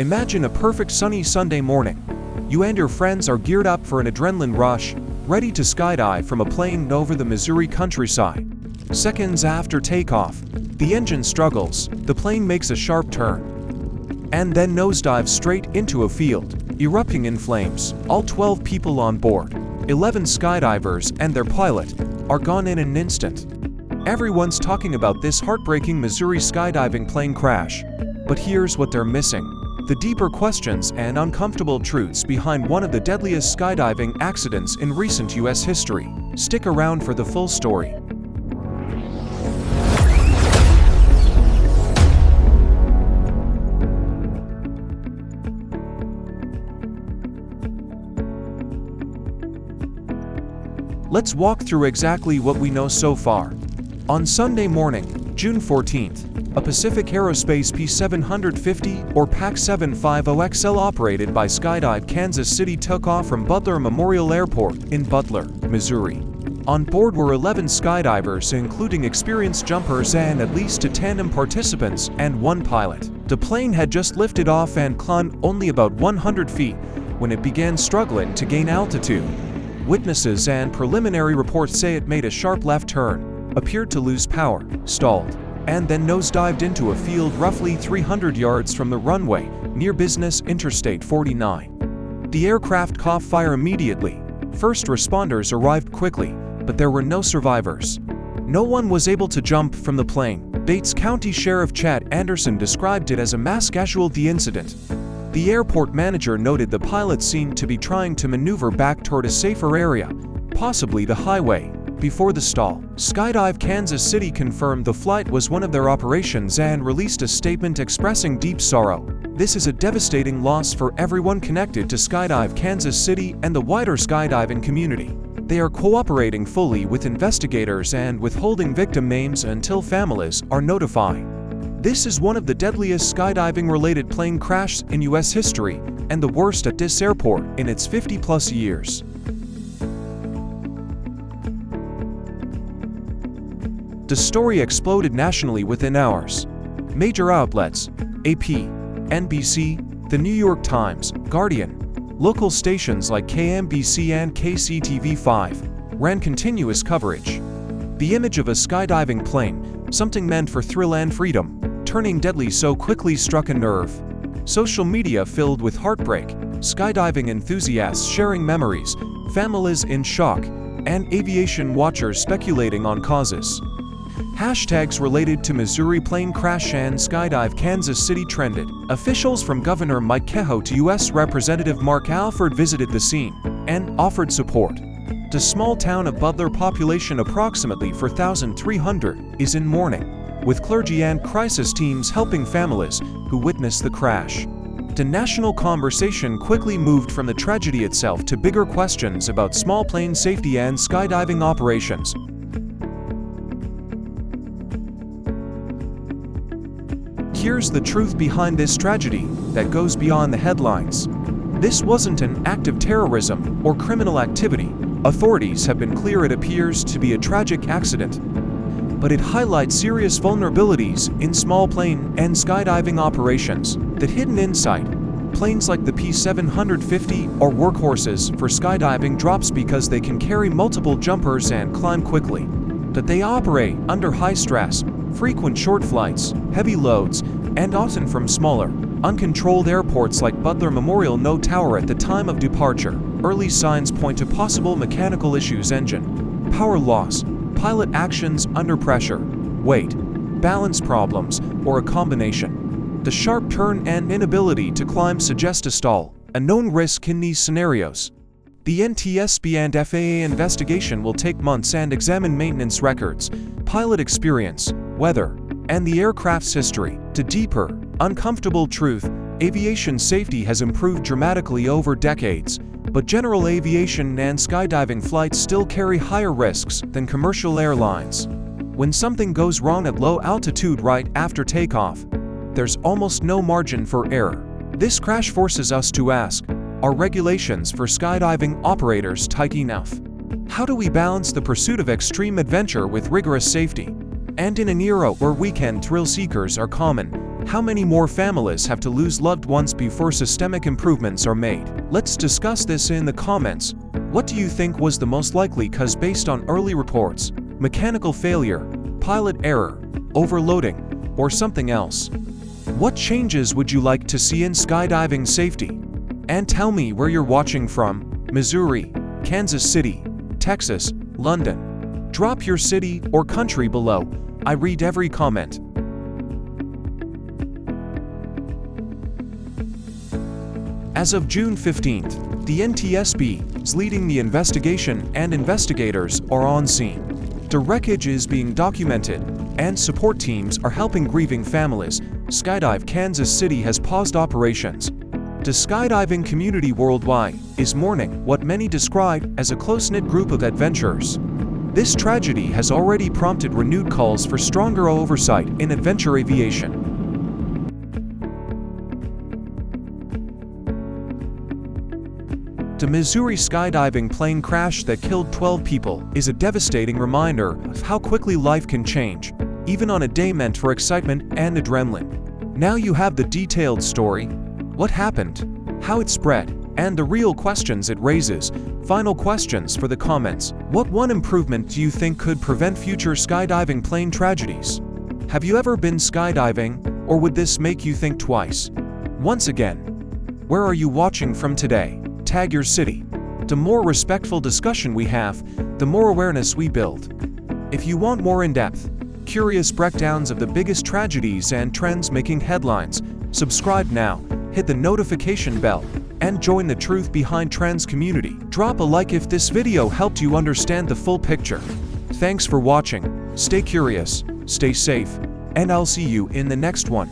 Imagine a perfect sunny Sunday morning. You and your friends are geared up for an adrenaline rush, ready to skydive from a plane over the Missouri countryside. Seconds after takeoff, the engine struggles, the plane makes a sharp turn, and then nosedives straight into a field, erupting in flames. All 12 people on board, 11 skydivers and their pilot, are gone in an instant. Everyone's talking about this heartbreaking Missouri skydiving plane crash. But here's what they're missing: the deeper questions and uncomfortable truths behind one of the deadliest skydiving accidents in recent U.S. history. Stick around for the full story. Let's walk through exactly what we know so far. On Sunday morning, June 14th, a Pacific Aerospace P750 or PAC-750XL operated by Skydive Kansas City took off from Butler Memorial Airport in Butler, Missouri. On board were 11 skydivers, including experienced jumpers and at least 2 tandem participants and 1 pilot. The plane had just lifted off and climbed only about 100 feet when it began struggling to gain altitude. Witnesses and preliminary reports say it made a sharp left turn, appeared to lose power, stalled, and then nosedived into a field roughly 300 yards from the runway near Business Interstate 49. The aircraft caught fire immediately. First responders arrived quickly, but there were no survivors. No one was able to jump from the plane. Bates County Sheriff Chad Anderson described it as a mass casualty incident. The airport manager noted the pilot seemed to be trying to maneuver back toward a safer area, possibly the highway, before the stall. Skydive Kansas City confirmed the flight was one of their operations and released a statement expressing deep sorrow. This is a devastating loss for everyone connected to Skydive Kansas City and the wider skydiving community. They are cooperating fully with investigators and withholding victim names until families are notified. This is one of the deadliest skydiving-related plane crashes in U.S. history and the worst at this airport in its 50-plus years. The story exploded nationally within hours. Major outlets, AP, NBC, The New York Times, Guardian, local stations like KMBC and KCTV5 ran continuous coverage. The image of a skydiving plane, something meant for thrill and freedom, turning deadly so quickly struck a nerve. Social media filled with heartbreak, skydiving enthusiasts sharing memories, families in shock, and aviation watchers speculating on causes. Hashtags related to Missouri plane crash and Skydive Kansas City trended. Officials from Governor Mike Kehoe to U.S. Representative Mark Alford visited the scene and offered support. The small town of Butler, population approximately 4,300, is in mourning, with clergy and crisis teams helping families who witnessed the crash. The national conversation quickly moved from the tragedy itself to bigger questions about small plane safety and skydiving operations. Here's the truth behind this tragedy that goes beyond the headlines. This wasn't an act of terrorism or criminal activity. Authorities have been clear it appears to be a tragic accident, but it highlights serious vulnerabilities in small plane and skydiving operations. That hidden insight: planes like the P750 are workhorses for skydiving drops because they can carry multiple jumpers and climb quickly. That they operate under high stress, frequent short flights, heavy loads, and often from smaller, uncontrolled airports like Butler Memorial. No tower at the time of departure. Early signs point to possible mechanical issues: engine, power loss, pilot actions under pressure, weight, balance problems, or a combination. The sharp turn and inability to climb suggest a stall, a known risk in these scenarios. The NTSB and FAA investigation will take months and examine maintenance records, pilot experience, weather, and the aircraft's history. To deeper, uncomfortable truth: aviation safety has improved dramatically over decades, but general aviation and skydiving flights still carry higher risks than commercial airlines. When something goes wrong at low altitude right after takeoff, there's almost no margin for error. This crash forces us to ask: are regulations for skydiving operators tight enough? How do we balance the pursuit of extreme adventure with rigorous safety? And in an era where weekend thrill seekers are common, How many more families have to lose loved ones before systemic improvements are made? Let's discuss this in the comments. What do you think was the most likely cause based on early reports? Mechanical failure, pilot error, overloading, or something else? What changes would you like to see in skydiving safety? And tell me where you're watching from: Missouri, Kansas City, Texas, London. Drop your city or country below. I read every comment. As of June 15th, the NTSB is leading the investigation and investigators are on scene. The wreckage is being documented and support teams are helping grieving families. Skydive Kansas City has paused operations. The skydiving community worldwide is mourning what many describe as a close-knit group of adventurers. This tragedy has already prompted renewed calls for stronger oversight in adventure aviation. The Missouri skydiving plane crash that killed 12 people is a devastating reminder of how quickly life can change, even on a day meant for excitement and adrenaline. Now you have the detailed story, what happened, how it spread, and the real questions it raises. Final questions for the comments. What one improvement do you think could prevent future skydiving plane tragedies? Have you ever been skydiving, or would this make you think twice? Once again, where are you watching from today? Tag your city. The more respectful discussion we have, the more awareness we build. If you want more in-depth, curious breakdowns of the biggest tragedies and trends making headlines, subscribe now, hit the notification bell, and join the Truth Behind Trends community. Drop a like if this video helped you understand the full picture. Thanks for watching, stay curious, stay safe, and I'll see you in the next one.